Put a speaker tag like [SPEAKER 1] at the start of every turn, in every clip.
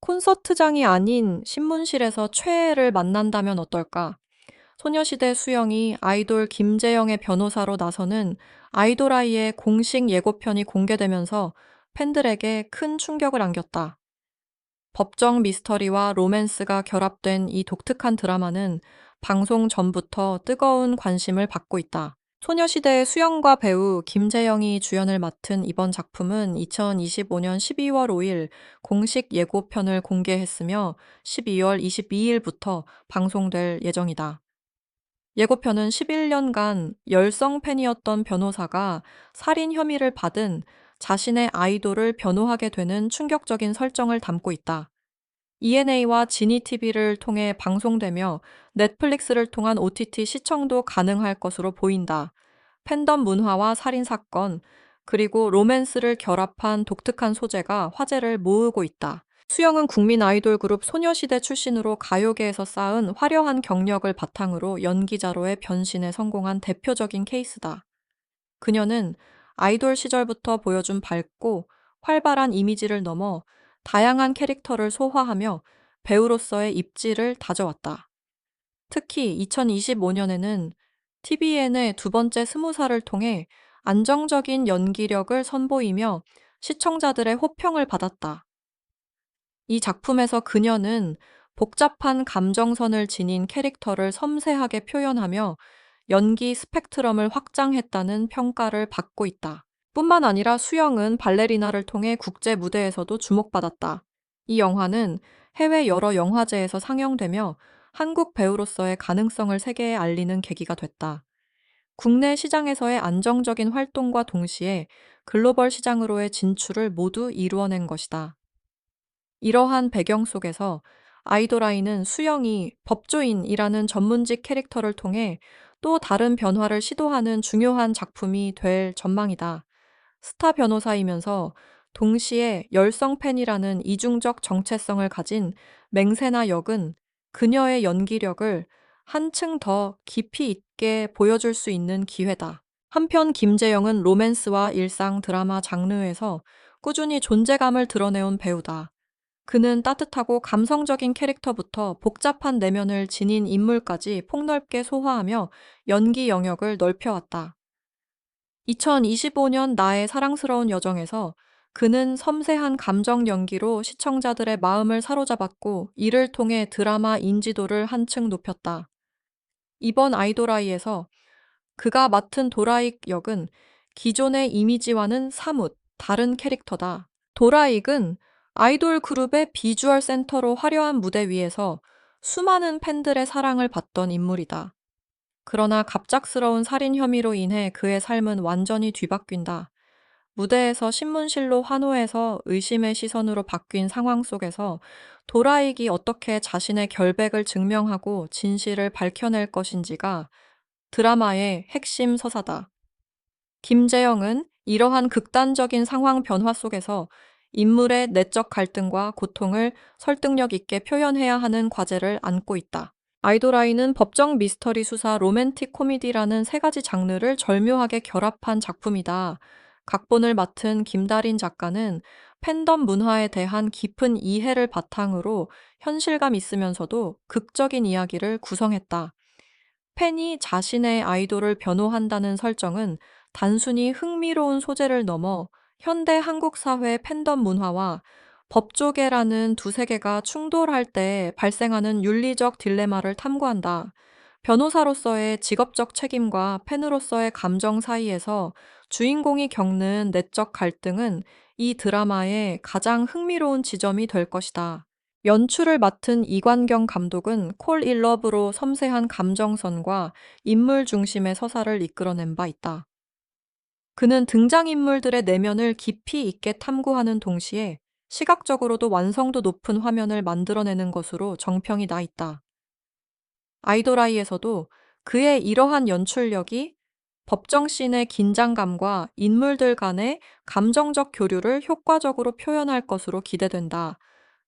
[SPEAKER 1] 콘서트장이 아닌 신문실에서 최애를 만난다면 어떨까? 소녀시대 수영이 아이돌 김재영의 변호사로 나서는 아이돌 아이의 공식 예고편이 공개되면서 팬들에게 큰 충격을 안겼다. 법정 미스터리와 로맨스가 결합된 이 독특한 드라마는 방송 전부터 뜨거운 관심을 받고 있다. 소녀시대의 수영과 배우 김재영이 주연을 맡은 이번 작품은 2025년 12월 5일 공식 예고편을 공개했으며 12월 22일부터 방송될 예정이다. 예고편은 11년간 열성 팬이었던 변호사가 살인 혐의를 받은 자신의 아이돌을 변호하게 되는 충격적인 설정을 담고 있다. ENA와 지니TV를 통해 방송되며 넷플릭스를 통한 OTT 시청도 가능할 것으로 보인다. 팬덤 문화와 살인사건, 그리고 로맨스를 결합한 독특한 소재가 화제를 모으고 있다. 수영은 국민 아이돌 그룹 소녀시대 출신으로 가요계에서 쌓은 화려한 경력을 바탕으로 연기자로의 변신에 성공한 대표적인 케이스다. 그녀는 아이돌 시절부터 보여준 밝고 활발한 이미지를 넘어 다양한 캐릭터를 소화하며 배우로서의 입지를 다져왔다. 특히 2025년에는 TVN의 두 번째 스무살을 통해 안정적인 연기력을 선보이며 시청자들의 호평을 받았다. 이 작품에서 그녀는 복잡한 감정선을 지닌 캐릭터를 섬세하게 표현하며 연기 스펙트럼을 확장했다는 평가를 받고 있다. 뿐만 아니라 수영은 발레리나를 통해 국제 무대에서도 주목받았다. 이 영화는 해외 여러 영화제에서 상영되며 한국 배우로서의 가능성을 세계에 알리는 계기가 됐다. 국내 시장에서의 안정적인 활동과 동시에 글로벌 시장으로의 진출을 모두 이루어낸 것이다. 이러한 배경 속에서 아이돌아이는 수영이 법조인이라는 전문직 캐릭터를 통해 또 다른 변화를 시도하는 중요한 작품이 될 전망이다. 스타 변호사이면서 동시에 열성 팬이라는 이중적 정체성을 가진 맹세나 역은 그녀의 연기력을 한층 더 깊이 있게 보여줄 수 있는 기회다. 한편 김재영은 로맨스와 일상 드라마 장르에서 꾸준히 존재감을 드러내온 배우다. 그는 따뜻하고 감성적인 캐릭터부터 복잡한 내면을 지닌 인물까지 폭넓게 소화하며 연기 영역을 넓혀왔다. 2025년 나의 사랑스러운 여정에서 그는 섬세한 감정 연기로 시청자들의 마음을 사로잡았고 이를 통해 드라마 인지도를 한층 높였다. 이번 아이돌아이에서 그가 맡은 도라익 역은 기존의 이미지와는 사뭇 다른 캐릭터다. 도라익은 아이돌 그룹의 비주얼 센터로 화려한 무대 위에서 수많은 팬들의 사랑을 받던 인물이다. 그러나 갑작스러운 살인 혐의로 인해 그의 삶은 완전히 뒤바뀐다. 무대에서 신문실로 환호해서 의심의 시선으로 바뀐 상황 속에서 도라익이 어떻게 자신의 결백을 증명하고 진실을 밝혀낼 것인지가 드라마의 핵심 서사다. 김재영은 이러한 극단적인 상황 변화 속에서 인물의 내적 갈등과 고통을 설득력 있게 표현해야 하는 과제를 안고 있다. 아이돌아이는 법정 미스터리 수사 로맨틱 코미디라는 세 가지 장르를 절묘하게 결합한 작품이다. 각본을 맡은 김다린 작가는 팬덤 문화에 대한 깊은 이해를 바탕으로 현실감 있으면서도 극적인 이야기를 구성했다. 팬이 자신의 아이돌을 변호한다는 설정은 단순히 흥미로운 소재를 넘어 현대 한국 사회 팬덤 문화와 법조계라는 두 세계가 충돌할 때 발생하는 윤리적 딜레마를 탐구한다. 변호사로서의 직업적 책임과 팬으로서의 감정 사이에서 주인공이 겪는 내적 갈등은 이 드라마의 가장 흥미로운 지점이 될 것이다. 연출을 맡은 이관경 감독은 콜 일러브로 섬세한 감정선과 인물 중심의 서사를 이끌어낸 바 있다. 그는 등장인물들의 내면을 깊이 있게 탐구하는 동시에 시각적으로도 완성도 높은 화면을 만들어내는 것으로 정평이 나 있다. 아이돌아이에서도 그의 이러한 연출력이 법정씬의 긴장감과 인물들 간의 감정적 교류를 효과적으로 표현할 것으로 기대된다.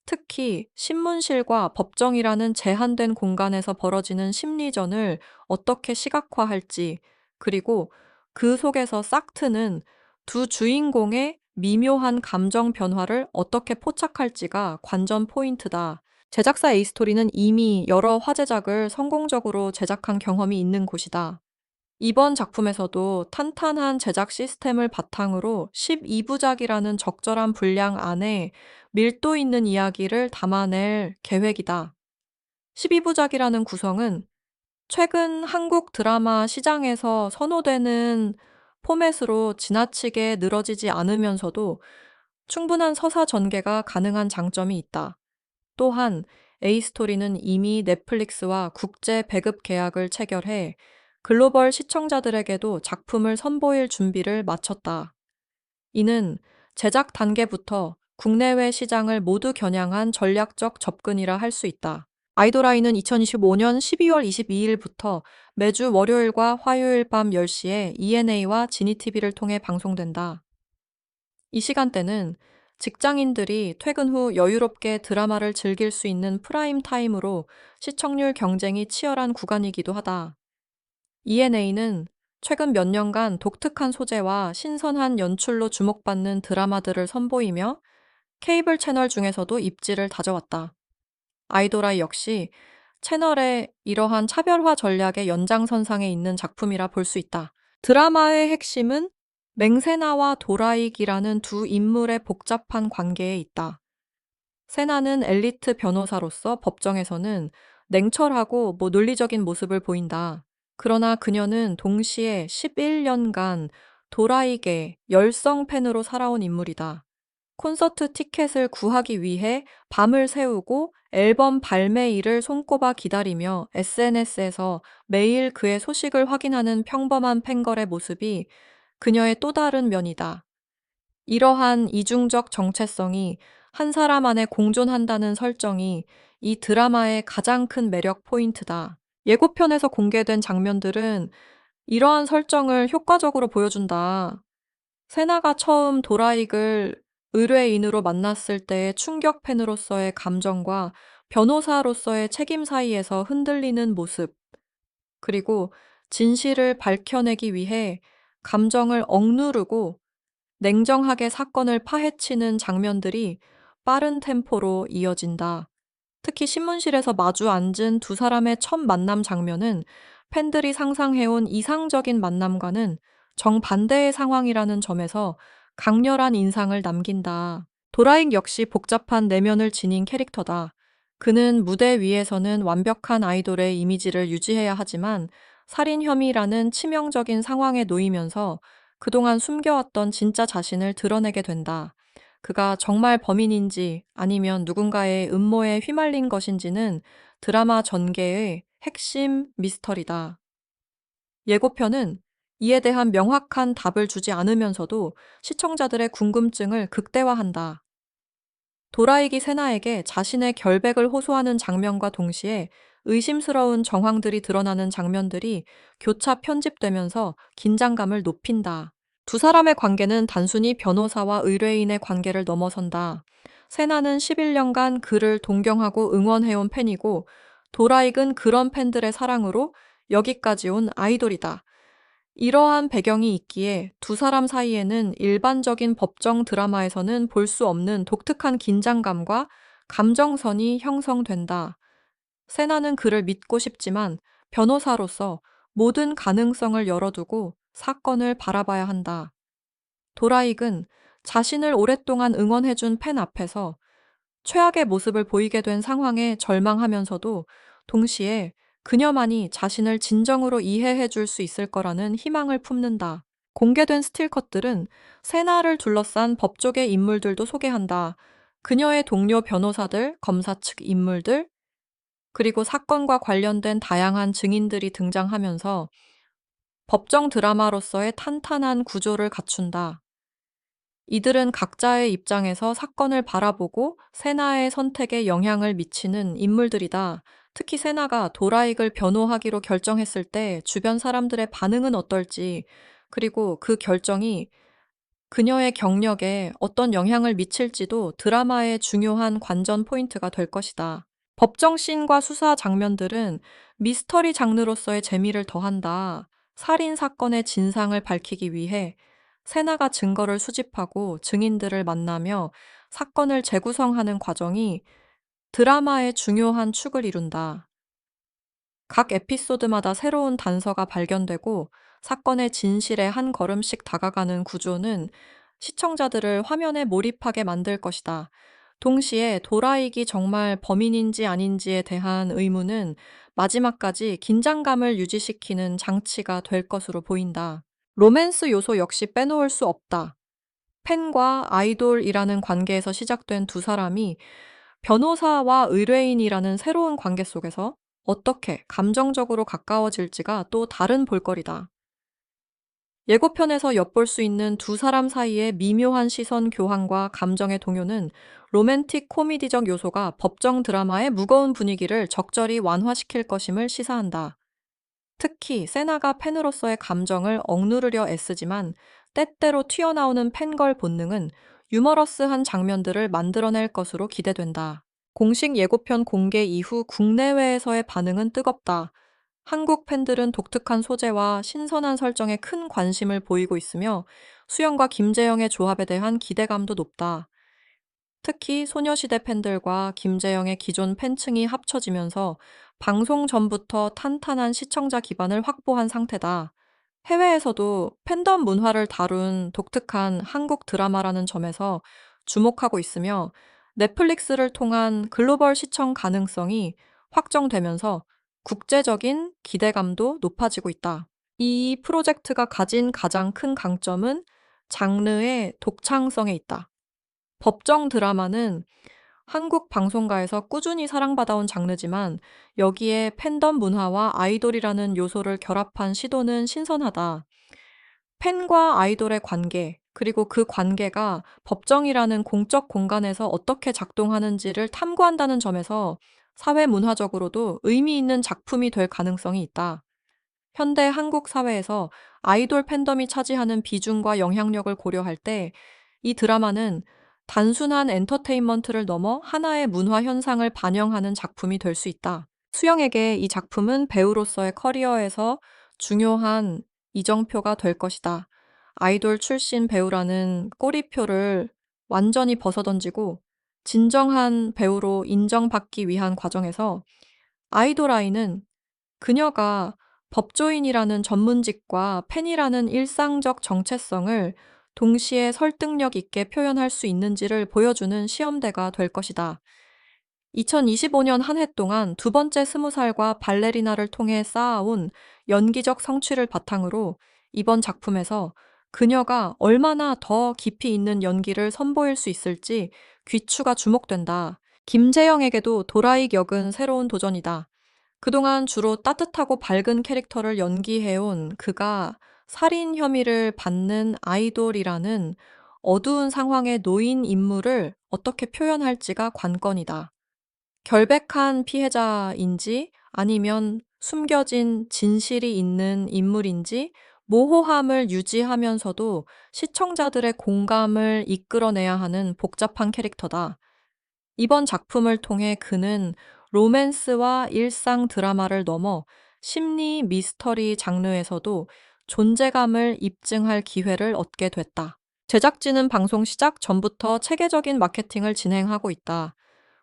[SPEAKER 1] 특히 신문실과 법정이라는 제한된 공간에서 벌어지는 심리전을 어떻게 시각화할지, 그리고 그 속에서 싹트는 두 주인공의 미묘한 감정 변화를 어떻게 포착할지가 관전 포인트다. 제작사 A스토리는 이미 여러 화제작을 성공적으로 제작한 경험이 있는 곳이다. 이번 작품에서도 탄탄한 제작 시스템을 바탕으로 12부작이라는 적절한 분량 안에 밀도 있는 이야기를 담아낼 계획이다. 12부작이라는 구성은 최근 한국 드라마 시장에서 선호되는 포맷으로 지나치게 늘어지지 않으면서도 충분한 서사 전개가 가능한 장점이 있다. 또한 A스토리는 이미 넷플릭스와 국제 배급 계약을 체결해 글로벌 시청자들에게도 작품을 선보일 준비를 마쳤다. 이는 제작 단계부터 국내외 시장을 모두 겨냥한 전략적 접근이라 할 수 있다. 아이돌아이는 2025년 12월 22일부터 매주 월요일과 화요일 밤 10시에 ENA와 지니TV를 통해 방송된다. 이 시간대는 직장인들이 퇴근 후 여유롭게 드라마를 즐길 수 있는 프라임 타임으로 시청률 경쟁이 치열한 구간이기도 하다. ENA는 최근 몇 년간 독특한 소재와 신선한 연출로 주목받는 드라마들을 선보이며 케이블 채널 중에서도 입지를 다져왔다. 아이돌아이 역시 채널의 이러한 차별화 전략의 연장선상에 있는 작품이라 볼 수 있다. 드라마의 핵심은 맹세나와 도라익이라는 두 인물의 복잡한 관계에 있다. 세나는 엘리트 변호사로서 법정에서는 냉철하고 논리적인 모습을 보인다. 그러나 그녀는 동시에 11년간 도라익의 열성 팬으로 살아온 인물이다. 콘서트 티켓을 구하기 위해 밤을 새우고 앨범 발매일을 손꼽아 기다리며 SNS에서 매일 그의 소식을 확인하는 평범한 팬걸의 모습이 그녀의 또 다른 면이다. 이러한 이중적 정체성이 한 사람 안에 공존한다는 설정이 이 드라마의 가장 큰 매력 포인트다. 예고편에서 공개된 장면들은 이러한 설정을 효과적으로 보여준다. 세나가 처음 도라익을 의뢰인으로 만났을 때의 충격 팬으로서의 감정과 변호사로서의 책임 사이에서 흔들리는 모습, 그리고 진실을 밝혀내기 위해 감정을 억누르고 냉정하게 사건을 파헤치는 장면들이 빠른 템포로 이어진다. 특히 신문실에서 마주 앉은 두 사람의 첫 만남 장면은 팬들이 상상해온 이상적인 만남과는 정반대의 상황이라는 점에서 강렬한 인상을 남긴다. 도라익 역시 복잡한 내면을 지닌 캐릭터다. 그는 무대 위에서는 완벽한 아이돌의 이미지를 유지해야 하지만 살인 혐의라는 치명적인 상황에 놓이면서 그동안 숨겨왔던 진짜 자신을 드러내게 된다. 그가 정말 범인인지 아니면 누군가의 음모에 휘말린 것인지는 드라마 전개의 핵심 미스터리다. 예고편은 이에 대한 명확한 답을 주지 않으면서도 시청자들의 궁금증을 극대화한다. 도라이기 세나에게 자신의 결백을 호소하는 장면과 동시에 의심스러운 정황들이 드러나는 장면들이 교차 편집되면서 긴장감을 높인다. 두 사람의 관계는 단순히 변호사와 의뢰인의 관계를 넘어선다. 세나는 11년간 그를 동경하고 응원해온 팬이고 도라익은 그런 팬들의 사랑으로 여기까지 온 아이돌이다. 이러한 배경이 있기에 두 사람 사이에는 일반적인 법정 드라마에서는 볼 수 없는 독특한 긴장감과 감정선이 형성된다. 세나는 그를 믿고 싶지만 변호사로서 모든 가능성을 열어두고 사건을 바라봐야 한다. 도라익은 자신을 오랫동안 응원해준 팬 앞에서 최악의 모습을 보이게 된 상황에 절망하면서도 동시에 그녀만이 자신을 진정으로 이해해 줄 수 있을 거라는 희망을 품는다. 공개된 스틸컷들은 세나를 둘러싼 법조계 인물들도 소개한다. 그녀의 동료 변호사들, 검사 측 인물들, 그리고 사건과 관련된 다양한 증인들이 등장하면서 법정 드라마로서의 탄탄한 구조를 갖춘다. 이들은 각자의 입장에서 사건을 바라보고 세나의 선택에 영향을 미치는 인물들이다. 특히 세나가 도라익을 변호하기로 결정했을 때 주변 사람들의 반응은 어떨지, 그리고 그 결정이 그녀의 경력에 어떤 영향을 미칠지도 드라마의 중요한 관전 포인트가 될 것이다. 법정 씬과 수사 장면들은 미스터리 장르로서의 재미를 더한다. 살인 사건의 진상을 밝히기 위해 세나가 증거를 수집하고 증인들을 만나며 사건을 재구성하는 과정이 드라마의 중요한 축을 이룬다. 각 에피소드마다 새로운 단서가 발견되고 사건의 진실에 한 걸음씩 다가가는 구조는 시청자들을 화면에 몰입하게 만들 것이다. 동시에 도라익이 정말 범인인지 아닌지에 대한 의문은 마지막까지 긴장감을 유지시키는 장치가 될 것으로 보인다. 로맨스 요소 역시 빼놓을 수 없다. 팬과 아이돌이라는 관계에서 시작된 두 사람이 변호사와 의뢰인이라는 새로운 관계 속에서 어떻게 감정적으로 가까워질지가 또 다른 볼거리다. 예고편에서 엿볼 수 있는 두 사람 사이의 미묘한 시선 교환과 감정의 동요는 로맨틱 코미디적 요소가 법정 드라마의 무거운 분위기를 적절히 완화시킬 것임을 시사한다. 특히 세나가 팬으로서의 감정을 억누르려 애쓰지만 때때로 튀어나오는 팬걸 본능은 유머러스한 장면들을 만들어낼 것으로 기대된다. 공식 예고편 공개 이후 국내외에서의 반응은 뜨겁다. 한국 팬들은 독특한 소재와 신선한 설정에 큰 관심을 보이고 있으며 수영과 김재영의 조합에 대한 기대감도 높다. 특히 소녀시대 팬들과 김재영의 기존 팬층이 합쳐지면서 방송 전부터 탄탄한 시청자 기반을 확보한 상태다. 해외에서도 팬덤 문화를 다룬 독특한 한국 드라마라는 점에서 주목하고 있으며 넷플릭스를 통한 글로벌 시청 가능성이 확정되면서 국제적인 기대감도 높아지고 있다. 이 프로젝트가 가진 가장 큰 강점은 장르의 독창성에 있다. 법정 드라마는 한국 방송가에서 꾸준히 사랑받아온 장르지만 여기에 팬덤 문화와 아이돌이라는 요소를 결합한 시도는 신선하다. 팬과 아이돌의 관계, 그리고 그 관계가 법정이라는 공적 공간에서 어떻게 작동하는지를 탐구한다는 점에서 사회 문화적으로도 의미 있는 작품이 될 가능성이 있다. 현대 한국 사회에서 아이돌 팬덤이 차지하는 비중과 영향력을 고려할 때 이 드라마는 단순한 엔터테인먼트를 넘어 하나의 문화 현상을 반영하는 작품이 될 수 있다. 수영에게 이 작품은 배우로서의 커리어에서 중요한 이정표가 될 것이다. 아이돌 출신 배우라는 꼬리표를 완전히 벗어던지고 진정한 배우로 인정받기 위한 과정에서 아이돌 아이는 그녀가 법조인이라는 전문직과 팬이라는 일상적 정체성을 동시에 설득력 있게 표현할 수 있는지를 보여주는 시험대가 될 것이다. 2025년 한 해 동안 두 번째 20살과 발레리나를 통해 쌓아온 연기적 성취를 바탕으로 이번 작품에서 그녀가 얼마나 더 깊이 있는 연기를 선보일 수 있을지 귀추가 주목된다. 김재영에게도 도라익 역은 새로운 도전이다. 그동안 주로 따뜻하고 밝은 캐릭터를 연기해온 그가 살인 혐의를 받는 아이돌이라는 어두운 상황에 놓인 인물을 어떻게 표현할지가 관건이다. 결백한 피해자인지 아니면 숨겨진 진실이 있는 인물인지 모호함을 유지하면서도 시청자들의 공감을 이끌어내야 하는 복잡한 캐릭터다. 이번 작품을 통해 그는 로맨스와 일상 드라마를 넘어 심리 미스터리 장르에서도 존재감을 입증할 기회를 얻게 됐다. 제작진은 방송 시작 전부터 체계적인 마케팅을 진행하고 있다.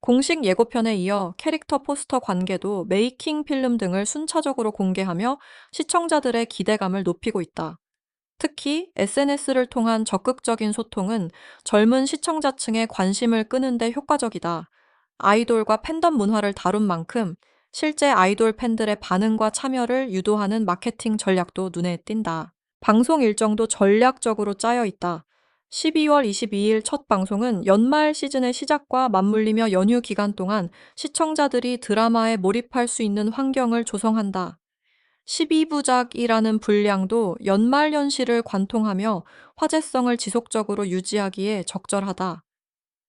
[SPEAKER 1] 공식 예고편에 이어 캐릭터 포스터 관계도 메이킹 필름 등을 순차적으로 공개하며 시청자들의 기대감을 높이고 있다. 특히 SNS를 통한 적극적인 소통은 젊은 시청자층의 관심을 끄는 데 효과적이다. 아이돌과 팬덤 문화를 다룬 만큼 실제 아이돌 팬들의 반응과 참여를 유도하는 마케팅 전략도 눈에 띈다. 방송 일정도 전략적으로 짜여 있다. 12월 22일 첫 방송은 연말 시즌의 시작과 맞물리며 연휴 기간 동안 시청자들이 드라마에 몰입할 수 있는 환경을 조성한다. 12부작이라는 분량도 연말연시를 관통하며 화제성을 지속적으로 유지하기에 적절하다.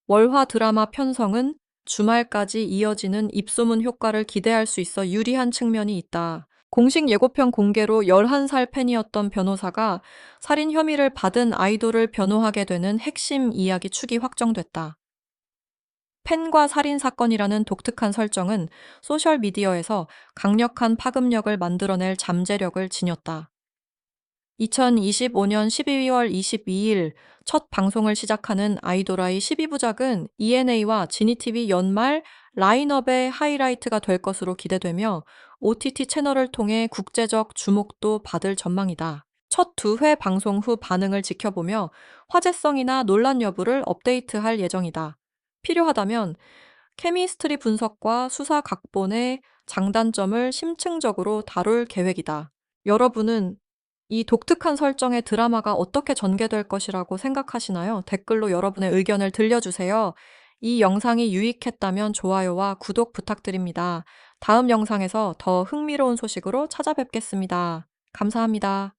[SPEAKER 1] 월화 드라마 편성은 주말까지 이어지는 입소문 효과를 기대할 수 있어 유리한 측면이 있다. 공식 예고편 공개로 11살 팬이었던 변호사가 살인 혐의를 받은 아이돌을 변호하게 되는 핵심 이야기 축이 확정됐다. 팬과 살인 사건이라는 독특한 설정은 소셜미디어에서 강력한 파급력을 만들어낼 잠재력을 지녔다. 2025년 12월 22일 첫 방송을 시작하는 아이돌아이 12부작은 ENA와 지니TV 연말 라인업의 하이라이트가 될 것으로 기대되며 OTT 채널을 통해 국제적 주목도 받을 전망이다. 첫 두 회 방송 후 반응을 지켜보며 화제성이나 논란 여부를 업데이트할 예정이다. 필요하다면 케미스트리 분석과 수사 각본의 장단점을 심층적으로 다룰 계획이다. 여러분은 이 독특한 설정의 드라마가 어떻게 전개될 것이라고 생각하시나요? 댓글로 여러분의 의견을 들려주세요. 이 영상이 유익했다면 좋아요와 구독 부탁드립니다. 다음 영상에서 더 흥미로운 소식으로 찾아뵙겠습니다. 감사합니다.